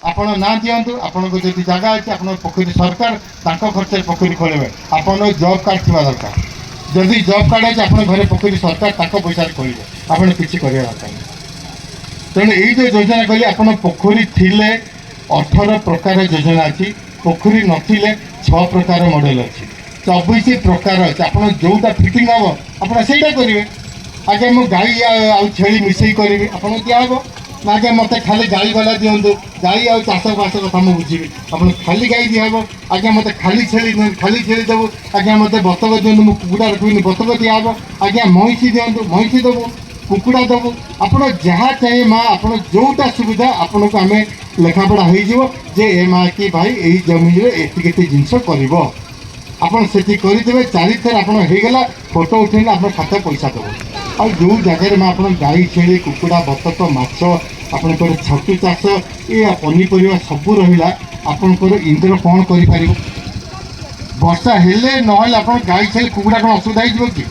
ଆପଣ ନା ଦିଅନ୍ତୁ, ଆପଣଙ୍କ ଯଦି ଜାଗା ଅଛି ଆପଣ ପୋଖରୀ ସରକାର ତାଙ୍କ ଖର୍ଚ୍ଚରେ ପୋଖରୀ ଖୋଳିବେ। ଆପଣଙ୍କ ଜବ୍ କାର୍ଡ଼ ଥିବା ଦରକାର। ଯଦି ଜବ୍ କାର୍ଡ଼ ଅଛି ଆପଣ ଘରେ ପୋଖରୀ ସରକାର ତାଙ୍କ ପଇସାରେ ଖୋଳିବେ, ଆପଣ କିଛି କରିବା ଦରକାର ନାହିଁ। ତେଣୁ ଏଇ ଯେଉଁ ଯୋଜନା କହିଲେ ଆପଣ ପୋଖରୀ ଥିଲେ 18 ପ୍ରକାର ଯୋଜନା ଅଛି, ପୋଖରୀ ନଥିଲେ 6 ପ୍ରକାର ମଡେଲ ଅଛି, 24 ପ୍ରକାର ଅଛି। ଆପଣ ଯେଉଁଟା ଫିଟିଂ ହେବ ଆପଣ ସେଇଟା କରିବେ। ଆଜ୍ଞା ମୁଁ ଗାଈ ଆଉ ଛେଳି ମିଶେଇ କରିବି, ଆପଣଙ୍କୁ ଦିଆହେବ ନା ଆଜ୍ଞା ମୋତେ ଖାଲି ଗାଈ ଗଲା ଦିଅନ୍ତୁ, ଗାଈ ଆଉ ଚାଷବାସ କଥା ମୁଁ ବୁଝିବି, ଆପଣ ଖାଲି ଗାଈ ଦିଆହେବ। ଆଜ୍ଞା ମୋତେ ଖାଲି ଛେଳି ଦେବୁ, ଆଜ୍ଞା ମୋତେ ବତକ ଦିଅନ୍ତୁ, ମୁଁ କୁକୁଡ଼ା ରଖିବିନି, ବତକ ଦିଆହେବ। ଆଜ୍ଞା ମଇଁଷି ଦିଅନ୍ତୁ, ମଇଁଷି ଦେବୁ, କୁକୁଡ଼ା ଦେବୁ। ଆପଣ ଯାହା ଚାହିଁବେ ମା, ଆପଣ ଯେଉଁଟା ସୁବିଧା ଆପଣଙ୍କୁ ଆମେ ଲେଖାପଢ଼ା ହେଇଯିବ ଯେ ଏ ମା କି ଭାଇ ଏଇ ଜମିରେ ଏତିକି ଏତିକି ଜିନିଷ କରିବ। ଆପଣ ସେଠି କରିଦେବେ, 4 ଥର ଆପଣ ହେଇଗଲା, ଫଟୋ ଉଠେଇଲେ ଆପଣ ଖାତା ପଇସା ଦେବ। ଆଉ ଯେଉଁ ଜାଗାରେ ମା ଆପଣ ଗାଈ ଛେଳି କୁକୁଡ଼ା ବତକ ମାଛ ଆପଣଙ୍କର ଛତୁ ଚାଷ ଏ ପନିପରିବା ସବୁ ରହିଲା, ଆପଣଙ୍କର ଇନ୍ଦ୍ର କ'ଣ କରିପାରିବ? ବର୍ଷା ହେଲେ ନହେଲେ ଆପଣ ଗାଈ ଛେଳି କୁକୁଡ଼ା କ'ଣ ଅସୁବିଧା ହେଇଯିବ କି?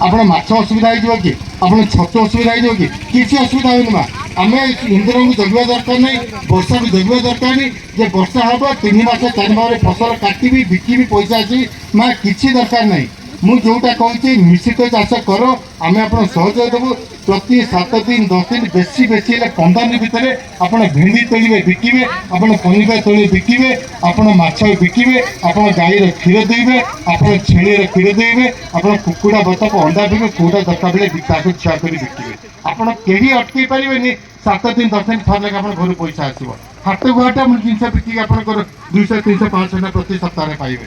ଆପଣ ମାଛ ଅସୁବିଧା ହେଇଯିବ କି? ଆପଣ ଛତୁ ଅସୁବିଧା ହେଇଯିବ କି? କିଛି ଅସୁବିଧା ହେବନି ମା। ଆମେ ଇନ୍ଦ୍ରଙ୍କୁ ଜଗିବା ଦରକାର ନାହିଁ, ବର୍ଷାକୁ ଜଗିବା ଦରକାର ନାହିଁ ଯେ ବର୍ଷା ହେବ 3 ମାସ 4 ମାସରେ ଫସଲ କାଟିବି ବିକିବି ପଇସା ଆସିବି, ମା କିଛି ଦରକାର ନାହିଁ। ମୁଁ ଯେଉଁଟା କହୁଛି ମିଶ୍ରିତ ଚାଷ କର, ଆମେ ଆପଣ ସହଯୋଗ ଦେବୁ। ପ୍ରତି 7 ଦିନ 10 ଦିନ ବେଶୀ ହେଲେ 15 ଦିନ ଭିତରେ ଆପଣ ଭେଣ୍ଡି ତୋଳିବେ ବିକିବେ, ଆପଣ ପନିପରିବା ତୋଳି ବିକିବେ, ଆପଣ ମାଛ ବିକିବେ, ଆପଣ ଗାଈର କ୍ଷୀର ଦେବେ, ଆପଣ ଛେଳିର କ୍ଷୀର ଦେବେ, ଆପଣ କୁକୁଡ଼ା ବତକ ଅଣ୍ଡା ଦେବେ, କେଉଁଟା ଦରକାର ବେଳେ ତାକୁ ଛୁଆ କରି ବିକିବେ। ଆପଣ କେହି ଅଟକେଇ ପାରିବେନି। 7 ଦିନ 10 ଦିନ ଥରେ ଲେଖା ଆପଣ ଘରୁ ପଇସା ଆସିବ। ହାଟକୁ ହାଟ ଜିନିଷ ବିକିକି ଆପଣଙ୍କର 200 300 500 ପ୍ରତି ସପ୍ତାହରେ ପାଇବେ।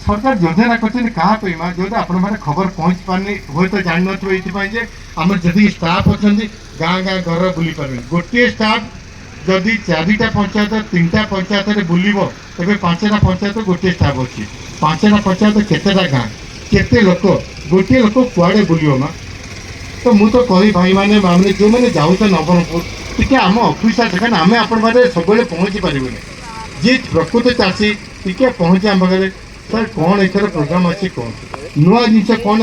ସରକାର ଯୋଜନା କରିଛନ୍ତି କାହା ପାଇଁ ମା? ଯେଉଁଟା ଆପଣମାନେ ଖବର ପହଞ୍ଚି ପାରୁନି, ହୁଏତ ଜାଣିନଥିବ ଏଇଥିପାଇଁ ଯେ ଆମର ଯଦି ଷ୍ଟାଫ୍ ଅଛନ୍ତି ଗାଁ ଗାଁ ଘର ବୁଲି ପାରିବେ। ଗୋଟିଏ ଷ୍ଟାଫ୍ ଯଦି 4ଟା ପଞ୍ଚାୟତ 3ଟା ପଞ୍ଚାୟତରେ ବୁଲିବ, ଏବେ 5ଟା ପଞ୍ଚାୟତ ଗୋଟିଏ ଷ୍ଟାଫ୍ ଅଛି। 5ଟା ପଞ୍ଚାୟତ କେତେଟା ଗାଁ, କେତେ ଲୋକ, ଗୋଟିଏ ଲୋକ କୁଆଡ଼େ ବୁଲିବ ମା? ତ ମୁଁ ତ କହି ଭାଇମାନେ ମାନେ ଯେଉଁମାନେ ଯାଉଛ ନବରଙ୍ଗପୁର ଟିକେ ଆମ ଅଫିସର ଦେଖେନ, ଆମେ ଆପଣଙ୍କ ପାଖରେ ସବୁବେଳେ ପହଞ୍ଚି ପାରିବୁନି। ଯିଏ ପ୍ରକୃତ ଚାଷୀ ଟିକେ ପହଞ୍ଚି ଆମ ପାଖରେ ସାର୍ କ'ଣ ଏଥର ପ୍ରୋଗ୍ରାମ୍ ଅଛି, କ'ଣ ନୂଆ ଜିନିଷ କ'ଣ